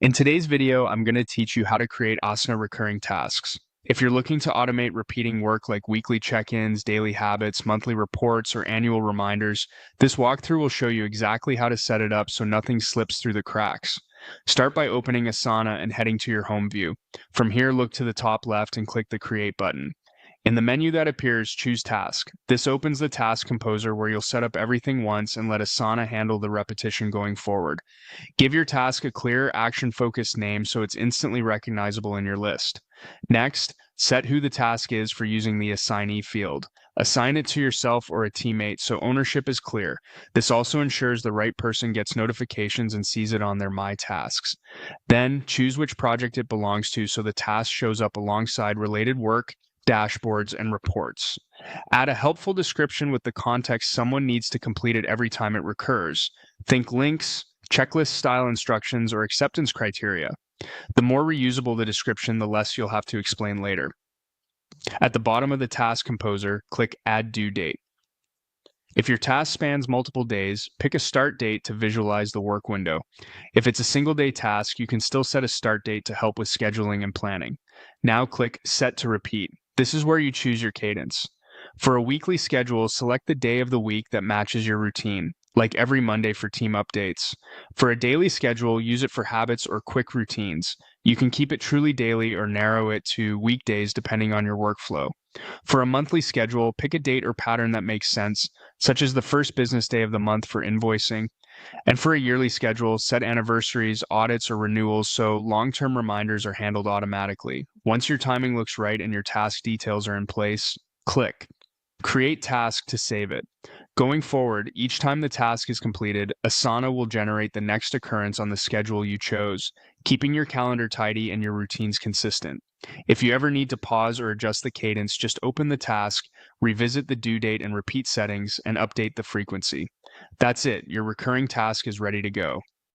In today's video, I'm going to teach you how to create Asana recurring tasks. If you're looking to automate repeating work like weekly check-ins, daily habits, monthly reports, or annual reminders, this walkthrough will show you exactly how to set it up so nothing slips through the cracks. Start by opening Asana and heading to your home view. From here, look to the top left and click the Create button. In the menu that appears, choose Task. This opens the Task Composer where you'll set up everything once and let Asana handle the repetition going forward. Give your task a clear, action-focused name so it's instantly recognizable in your list. Next, set who the task is for using the assignee field. Assign it to yourself or a teammate so ownership is clear. This also ensures the right person gets notifications and sees it on their My Tasks. Then, choose which project it belongs to so the task shows up alongside related work, dashboards, and reports. Add a helpful description with the context someone needs to complete it every time it recurs. Think links, checklist style instructions, or acceptance criteria. The more reusable the description, the less you'll have to explain later. At the bottom of the task composer, click Add Due Date. If your task spans multiple days, pick a start date to visualize the work window. If it's a single day task, you can still set a start date to help with scheduling and planning. Now click Set to Repeat. This is where you choose your cadence. For a weekly schedule, select the day of the week that matches your routine, like every Monday for team updates. For a daily schedule, use it for habits or quick routines. You can keep it truly daily or narrow it to weekdays depending on your workflow. For a monthly schedule, pick a date or pattern that makes sense, such as the first business day of the month for invoicing. And for a yearly schedule, set anniversaries, audits, or renewals so long-term reminders are handled automatically. Once your timing looks right and your task details are in place, click Create Task to save it. Going forward, each time the task is completed, Asana will generate the next occurrence on the schedule you chose, keeping your calendar tidy and your routines consistent. If you ever need to pause or adjust the cadence, just open the task, revisit the due date and repeat settings, and update the frequency. That's it, your recurring task is ready to go.